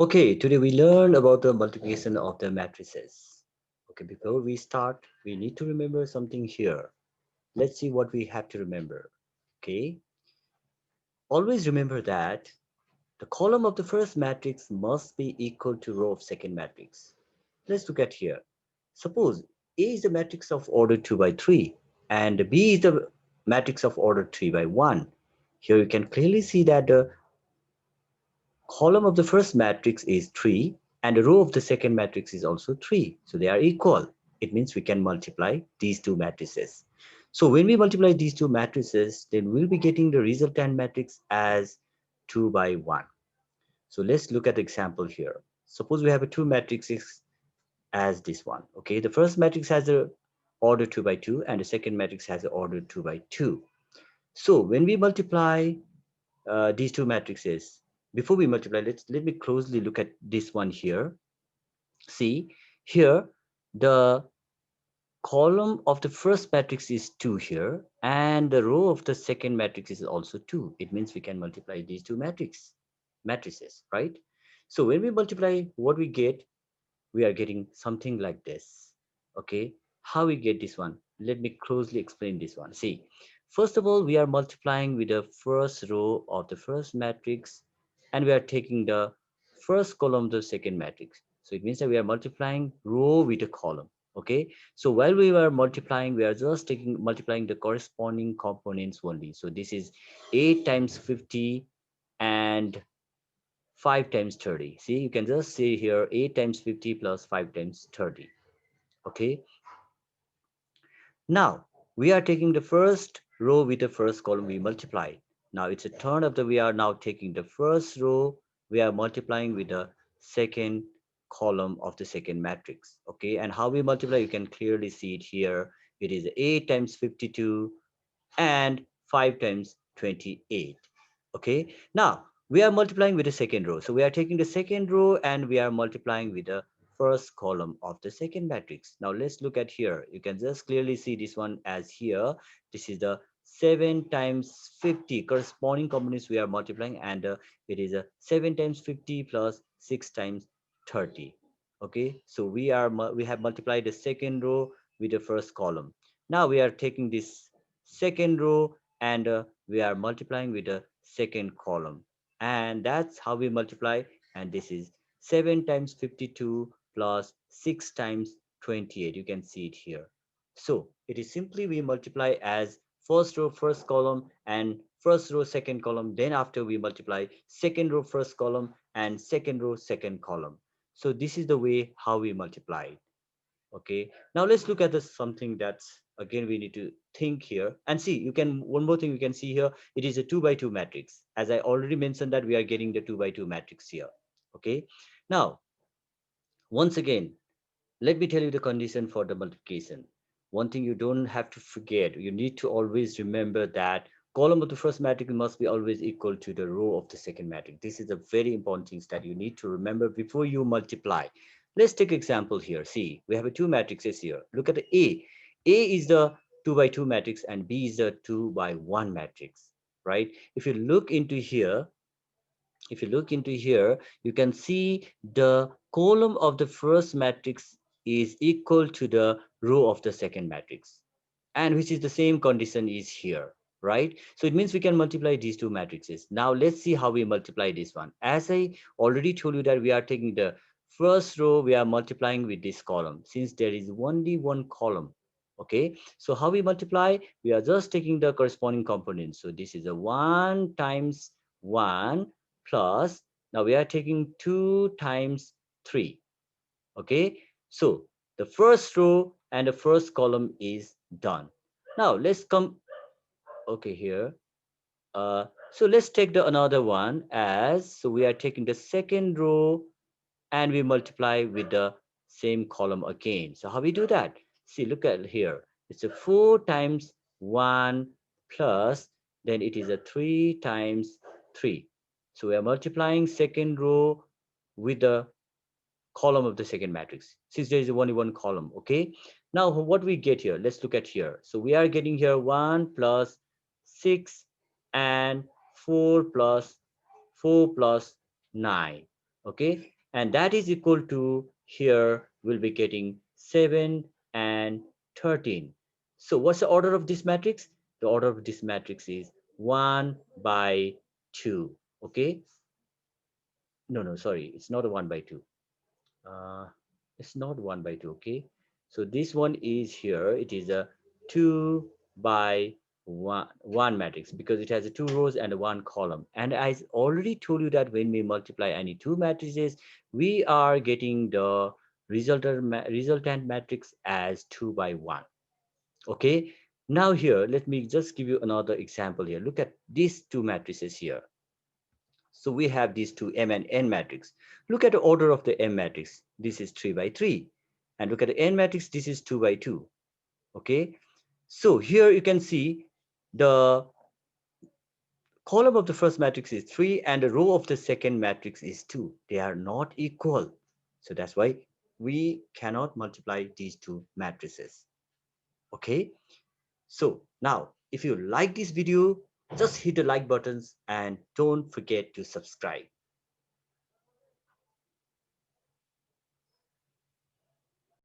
Okay, today we learn about the multiplication of the matrices. Okay, before we start, we need to remember something here. Let's see what we have to remember. Okay, always remember that the column of the first matrix must be equal to row of second matrix. Let's look at here. Suppose A is the matrix of order 2 by 3 and B is the matrix of order 3 by 1. Here you can clearly see that the column of the first matrix is 3 and the row of the second matrix is also 3. So they are equal. It means we can multiply these two matrices. So when we multiply these two matrices, then we'll be getting the resultant matrix as 2 by 1. So let's look at the example here. Suppose we have a two matrices as this one. Okay, the first matrix has a order 2 by 2 and the second matrix has a order 2 by 2. So when we multiply these two matrices, before we multiply, let me closely look at this one here. See here, the column of the first matrix is 2 here and the row of the second matrix is also 2. It means we can multiply these two matrices, right? So when we multiply, what we get, we are getting something like this. Okay, how we get this one? Let me closely explain this one. See, first of all, we are multiplying with the first row of the first matrix and we are taking the first column of the second matrix. So it means that we are multiplying row with a column. Okay, so while we were multiplying, we are just taking multiplying the corresponding components only. So this is 8 times 50 and 5 times 30. See, you can just see here 8 times 50 plus 5 times 30. Okay, now we are taking the first row with the first column, we multiply. Now it's a turn of the, we are now taking the first row, we are multiplying with the second column of the second matrix. Okay, and how we multiply, you can clearly see it here. It is 8 times 52 and 5 times 28. Okay, now we are multiplying with the second row, so we are taking the second row and we are multiplying with the first column of the second matrix. Now let's look at here. You can just clearly see this one as here. This is the 7 times 50 corresponding components we are multiplying, and it is a 7 times 50 plus 6 times 30. Okay, so we have multiplied the second row with the first column. Now we are taking this second row and we are multiplying with the second column, and that's how we multiply. And this is 7 times 52 plus 6 times 28. You can see it here. So it is simply we multiply as first row first column and first row second column, then after we multiply second row first column and second row second column. So this is the way how we multiply. Okay, now let's look at this something that's again we need to think here. And see, you can, one more thing you can see here, it is a 2 by 2 matrix. As I already mentioned that we are getting the 2 by 2 matrix here. Okay, now once again, let me tell you the condition for the multiplication. One thing you don't have to forget, you need to always remember that column of the first matrix must be always equal to the row of the second matrix. This is a very important thing that you need to remember before you multiply. Let's take example here. See, we have a two matrices here. Look at the A. A is the 2 by 2 matrix and B is the 2 by 1 matrix, right? If you look into here, you can see the column of the first matrix is equal to the row of the second matrix, and which is the same condition is here, right? So it means we can multiply these two matrices. Now let's see how we multiply this one. As I already told you that we are taking the first row, we are multiplying with this column since there is only one column. Okay, so how we multiply, we are just taking the corresponding components. So this is a 1 times 1 plus, now we are taking 2 times 3. Okay, so the first row and the first column is done. Now let's come, okay, here, so let's take the another one. As so we are taking the second row and we multiply with the same column again. So how we do that? See, look at here, it's a 4 times 1 plus, then it is a 3 times 3. So we are multiplying second row with the column of the second matrix since there is only one column. Okay, now what we get here, let's look at here. So we are getting here 1 plus 6 and 4 plus 9. Okay, and that is equal to, here we'll be getting 7 and 13. So what's the order of this matrix? The order of this matrix is 1 by 2. Okay, no, sorry, it's not a 1 by 2. uh, it's not 1 by 2. Okay, so this one is here, it is a 2 by 1 matrix, because it has a 2 rows and a 1 column. And I already told you that when we multiply any two matrices, we are getting the resultant matrix as 2 by 1. Okay, now here let me just give you another example. Here, look at these two matrices here. So we have these two M and N matrix. Look at the order of the M matrix. This is 3 by 3. And look at the N matrix. This is 2 by 2. Okay. So here you can see the column of the first matrix is 3 and the row of the second matrix is 2. They are not equal. So that's why we cannot multiply these two matrices. Okay. So now, if you like this video, just hit the like buttons and don't forget to subscribe.